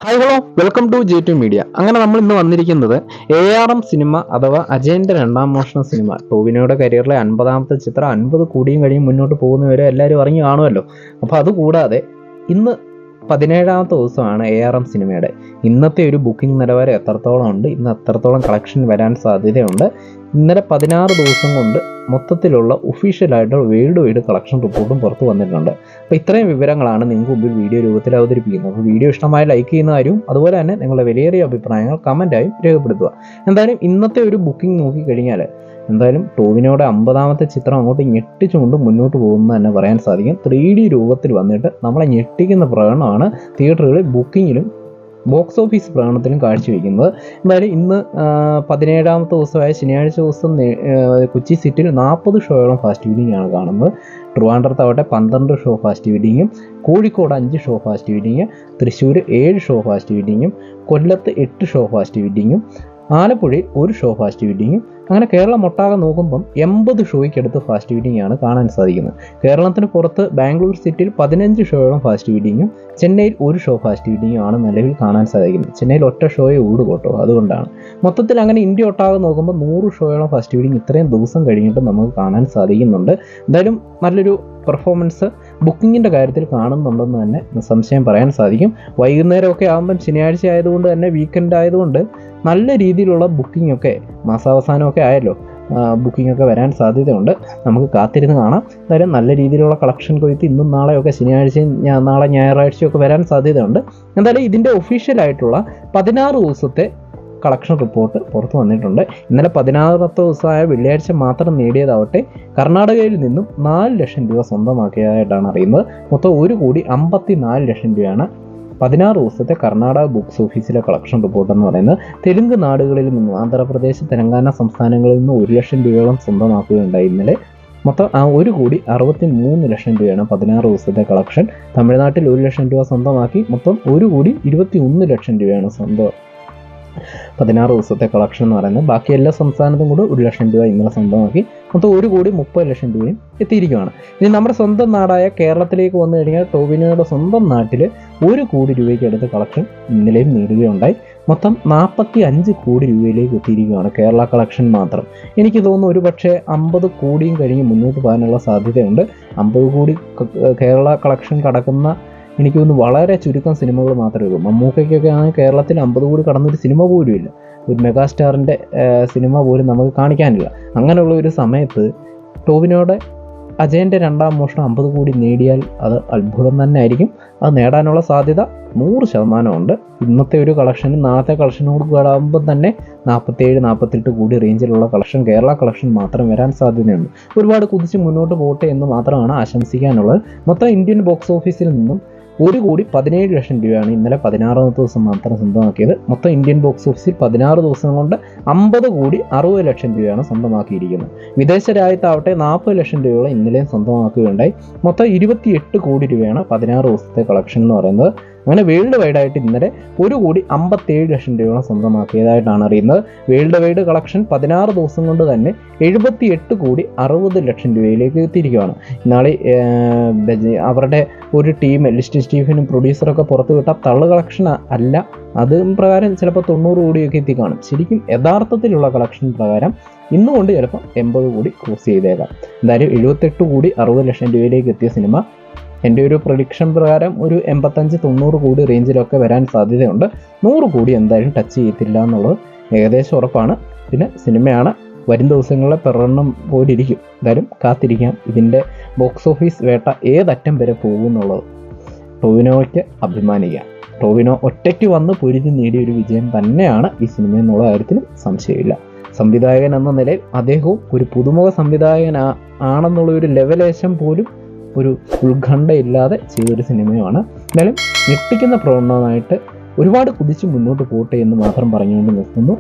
Hi hello welcome to J2 media. അങ്ങനെ നമ്മൾ ഇന്ന് വന്നിരിക്കുന്നത് ARM സിനിമ അഥവാ അജയൻ്റെ രണ്ടാം മോഷണ സിനിമ. ടോവിനോയുടെ കരിയറിലെ 50ാമത്തെ ചിത്രം. 50 കോടിയും കഴിയും മുന്നോട്ട് പോകുന്നവരെ എല്ലാവരും അറിഞ്ഞു കാണുമല്ലോ. അപ്പോൾ അതുകൂടാതെ ഇന്ന് 17ാമത്തെ ദിവസമാണ് ARM സിനിമയുടെ. ഇന്നത്തെ ഒരു ബുക്കിംഗ് നിലവാരം എത്രത്തോളം ഉണ്ട്, ഇന്ന് എത്രത്തോളം കളക്ഷൻ വരാൻ സാധ്യതയുണ്ട്, ഇന്നലെ 16 ദിവസം കൊണ്ട് മൊത്തത്തിലുള്ള ഒഫീഷ്യലായിട്ടുള്ള വേൾഡ് വൈഡ് കളക്ഷൻ റിപ്പോർട്ടും പുറത്തു വന്നിട്ടുണ്ട്. അപ്പോൾ ഇത്രയും വിവരങ്ങളാണ് നിങ്ങൾക്ക് മുമ്പിൽ വീഡിയോ രൂപത്തിൽ അവതരിപ്പിക്കുന്നത്. അപ്പോൾ വീഡിയോ ഇഷ്ടമായി ലൈക്ക് ചെയ്യുന്ന കാര്യവും അതുപോലെ തന്നെ നിങ്ങളുടെ വിലയേറിയ അഭിപ്രായങ്ങൾ കമൻറ്റായും രേഖപ്പെടുത്തുക. എന്തായാലും ഇന്നത്തെ ഒരു ബുക്കിംഗ് നോക്കിക്കഴിഞ്ഞാൽ എന്തായാലും ടോവിനോയുടെ 50ാമത്തെ ചിത്രം അങ്ങോട്ട് ഞെട്ടിച്ചുകൊണ്ട് മുന്നോട്ട് പോകുമെന്ന് തന്നെ പറയാൻ സാധിക്കും. 3D രൂപത്തിൽ വന്നിട്ട് നമ്മളെ ഞെട്ടിക്കുന്ന പ്രകടനമാണ് തിയേറ്ററുകളിൽ ബുക്കിങ്ങിലും ബോക്സ് ഓഫീസ് പ്രകടനത്തിലും കാഴ്ചവെക്കുന്നത്. എന്തായാലും ഇന്ന് 17ാമത്തെ ദിവസമായ ശനിയാഴ്ച ദിവസം കൊച്ചി സിറ്റിയിൽ 40 ഷോയോളം ഫാസ്റ്റ് ഫീഡിംഗ് ആണ് കാണുന്നത്. ട്രിവാൻഡ്രത്താവട്ടെ 12 ഷോ ഫാസ്റ്റ് ഫീഡിങ്ങും, Kozhikode 5 show fast feeding, Thrissur 7 show fast ഫീഡിങ്ങും, കൊല്ലത്ത് 8 ഷോ ഫാസ്റ്റ് ഫീഡിങ്ങും, ആലപ്പുഴയിൽ 1 ഷോ ഫാസ്റ്റ് ഫീഡിങ്ങും. അങ്ങനെ കേരളം ഒട്ടാകെ നോക്കുമ്പം 80 ഷോയ്ക്കടുത്ത് ഫാസ്റ്റ് ഫീഡിംഗ് ആണ് കാണാൻ സാധിക്കുന്നത്. കേരളത്തിന് പുറത്ത് ബാംഗ്ലൂർ സിറ്റിയിൽ 15 ഷോയോളം ഫാസ്റ്റ് ഫീഡിങ്ങും, ചെന്നൈയിൽ 1 ഷോ ഫാസ്റ്റ് ഫീഡിങ്ങും ആണ് നിലവിൽ കാണാൻ സാധിക്കുന്നത്. ചെന്നൈയിൽ ഒറ്റ ഷോയെ ഓടുകോട്ടോ, അതുകൊണ്ടാണ്. മൊത്തത്തിൽ അങ്ങനെ ഇന്ത്യ ഒട്ടാകെ നോക്കുമ്പോൾ 100 ഷോയോളം ഫാസ്റ്റ് ഫീഡിങ് ഇത്രയും ദിവസം കഴിഞ്ഞിട്ട് നമുക്ക് കാണാൻ സാധിക്കുന്നുണ്ട്. എന്തായാലും നല്ലൊരു പെർഫോമൻസ് ബുക്കിങ്ങിൻ്റെ കാര്യത്തിൽ കാണുന്നുണ്ടെന്ന് തന്നെ സംശയം പറയാൻ സാധിക്കും. വൈകുന്നേരമൊക്കെ ആകുമ്പം ശനിയാഴ്ച ആയതുകൊണ്ട് തന്നെ, വീക്കെൻഡ് ആയതുകൊണ്ട് നല്ല രീതിയിലുള്ള ബുക്കിംഗ് ഒക്കെ മാസാവസാനമൊക്കെ ആയല്ലോ, ബുക്കിംഗ് ഒക്കെ വരാൻ സാധ്യതയുണ്ട്. നമുക്ക് കാത്തിരുന്ന് കാണാം. എന്തായാലും നല്ല രീതിയിലുള്ള കളക്ഷൻ കൊയ്ത്ത് ഇന്നും നാളെയൊക്കെ, ശനിയാഴ്ചയും നാളെ ഞായറാഴ്ചയൊക്കെ വരാൻ സാധ്യതയുണ്ട്. എന്തായാലും ഇതിൻ്റെ ഒഫീഷ്യലായിട്ടുള്ള 16 ദിവസത്തെ കളക്ഷൻ റിപ്പോർട്ട് പുറത്തു വന്നിട്ടുണ്ട്. ഇന്നലെ 16ാമത്തെ ദിവസമായ വെള്ളിയാഴ്ച മാത്രം നേടിയതാവട്ടെ കർണാടകയിൽ നിന്നും 4 ലക്ഷം രൂപ സ്വന്തമാക്കിയതായിട്ടാണ് അറിയുന്നത്. മൊത്തം 1,54 ലക്ഷം രൂപയാണ് 16 ദിവസത്തെ കർണാടക ബുക്സ് ഓഫീസിലെ കളക്ഷൻ റിപ്പോർട്ട് എന്ന് പറയുന്നത്. തെലുങ്ക് നാടുകളിൽ നിന്നും, ആന്ധ്രാപ്രദേശ്, തെലങ്കാന സംസ്ഥാനങ്ങളിൽ നിന്നും 1 ലക്ഷം രൂപയോളം സ്വന്തമാക്കുകയുണ്ടായി ഇന്നലെ. മൊത്തം 1,63 ലക്ഷം രൂപയാണ് 16 ദിവസത്തെ കളക്ഷൻ. തമിഴ്നാട്ടിൽ 1 ലക്ഷം രൂപ സ്വന്തമാക്കി. മൊത്തം 1,21 ലക്ഷം രൂപയാണ് സ്വന്തം 16 ദിവസത്തെ കളക്ഷൻ എന്ന് പറയുന്നത്. ബാക്കി എല്ലാ സംസ്ഥാനത്തും കൂടെ 1 ലക്ഷം രൂപ ഇന്നലെ സ്വന്തമാക്കി. മൊത്തം 1,30 ലക്ഷം രൂപയും എത്തിയിരിക്കുകയാണ്. ഇനി നമ്മുടെ സ്വന്തം നാടായ കേരളത്തിലേക്ക് വന്നു കഴിഞ്ഞാൽ ടോവിനോയുടെ സ്വന്തം നാട്ടിൽ 1 കോടി രൂപയ്ക്ക് അടുത്ത് കളക്ഷൻ ഇന്നലെയും നേടുകയുണ്ടായി. മൊത്തം 45 കോടി രൂപയിലേക്ക് എത്തിയിരിക്കുകയാണ് കേരള കളക്ഷൻ മാത്രം. എനിക്ക് തോന്നുന്നു ഒരു പക്ഷേ 50 കോടിയും കഴിഞ്ഞ് മുന്നോട്ട് പോകാനുള്ള സാധ്യതയുണ്ട്. 50 കോടി കേരള കളക്ഷൻ കടക്കുന്ന എനിക്ക് തോന്നുന്നു വളരെ ചുരുക്കം സിനിമകൾ മാത്രമേ ഉള്ളൂ. മമ്മൂക്കയ്ക്കൊക്കെ ആണെങ്കിൽ കേരളത്തിൽ 50 കോടി കടന്നൊരു സിനിമ പോലും ഇല്ല. ഒരു മെഗാസ്റ്റാറിൻ്റെ സിനിമ പോലും നമുക്ക് കാണിക്കാനില്ല. അങ്ങനെയുള്ള ഒരു സമയത്ത് ടോവിനോയുടെ അജയൻ്റെ രണ്ടാം മോഷണം 50 കോടി നേടിയാൽ അത് അത്ഭുതം തന്നെ ആയിരിക്കും. അത് നേടാനുള്ള സാധ്യത 100% ഉണ്ട്. ഇന്നത്തെ ഒരു കളക്ഷനും നാളത്തെ കളക്ഷനോട് കൂടാകുമ്പോൾ തന്നെ 47-48 കോടി റേഞ്ചിലുള്ള കളക്ഷൻ, കേരള കളക്ഷൻ മാത്രം വരാൻ സാധ്യതയുണ്ട്. ഒരുപാട് കുതിച്ച് മുന്നോട്ട് പോകട്ടെ എന്ന് മാത്രമാണ് ആശംസിക്കാനുള്ളത്. മൊത്തം ഇന്ത്യൻ ബോക്സ് ഓഫീസിൽ നിന്നും 1,17 ലക്ഷം രൂപയാണ് ഇന്നലെ 16ാമത്തെ ദിവസം മാത്രം സ്വന്തമാക്കിയത്. മൊത്തം ഇന്ത്യൻ ബോക്സ് ഓഫീസിൽ 16 ദിവസം കൊണ്ട് 50,60 ലക്ഷം രൂപയാണ് സ്വന്തമാക്കിയിരിക്കുന്നത്. വിദേശ രാജ്യത്താവട്ടെ 40 ലക്ഷം രൂപയോളം ഇന്നലെയും സ്വന്തമാക്കുകയുണ്ടായി. മൊത്തം 28 കോടി രൂപയാണ് 16 ദിവസത്തെ കളക്ഷൻ എന്ന് പറയുന്നത്. അങ്ങനെ വേൾഡ് വൈഡായിട്ട് ഇന്നലെ 1,57 ലക്ഷം രൂപയോളം സ്വന്തമാക്കിയതായിട്ടാണ് അറിയുന്നത്. വേൾഡ് വൈഡ് കളക്ഷൻ 16 ദിവസം കൊണ്ട് തന്നെ 78,60 ലക്ഷം രൂപയിലേക്ക് എത്തിയിരിക്കുകയാണ്. ഇന്നാളെ അവരുടെ ഒരു ടീം, ലിസ്റ്റ് സ്റ്റീഫനും പ്രൊഡ്യൂസറൊക്കെ പുറത്തു വിട്ട തള്ളു കളക്ഷൻ അല്ല, അത് പ്രകാരം ചിലപ്പോൾ 90 കോടിയൊക്കെ എത്തിക്കാണും. ശരിക്കും യഥാർത്ഥത്തിലുള്ള കളക്ഷൻ പ്രകാരം ഇന്നുകൊണ്ട് ചിലപ്പോൾ 80 കോടി ക്രോസ് ചെയ്തേക്കാം. എന്തായാലും 78,60 ലക്ഷം രൂപയിലേക്ക് എത്തിയ സിനിമ എൻ്റെ ഒരു പ്രഡിക്ഷൻ പ്രകാരം ഒരു 85-90 കോടി റേഞ്ചിലൊക്കെ വരാൻ സാധ്യതയുണ്ട്. 100 കോടി എന്തായാലും ടച്ച് ചെയ്യത്തില്ല എന്നുള്ളത് ഏകദേശം ഉറപ്പാണ്. പിന്നെ സിനിമയാണ്, വരും ദിവസങ്ങളിലെ പ്രകടനം പോലിരിക്കും. എന്തായാലും കാത്തിരിക്കാം ഇതിൻ്റെ ബോക്സ് ഓഫീസ് വേട്ട ഏതറ്റം വരെ പോകുമെന്നുള്ളത്. ടോവിനോയ്ക്ക് അഭിമാനിക്കാം. ടോവിനോ ഒറ്റയ്ക്ക് വന്ന് പൊരുതി നേടിയ ഒരു വിജയം തന്നെയാണ് ഈ സിനിമ എന്നുള്ള കാര്യത്തിൽ സംശയമില്ല. സംവിധായകൻ എന്ന നിലയിൽ അദ്ദേഹവും ഒരു പുതുമുഖ സംവിധായകൻ ആണെന്നുള്ള ഒരു ലെവലേശം പോലും ഒരു ഉത്കണ്ഠയില്ലാതെ ചെയ്തൊരു സിനിമയാണ്. എന്തായാലും ഞെട്ടിക്കുന്ന പ്രകടനമായിട്ട് ഒരുപാട് കുതിച്ച് മുന്നോട്ട് പോട്ടെ എന്ന് മാത്രം പറഞ്ഞുകൊണ്ട് നിർത്തുന്നു.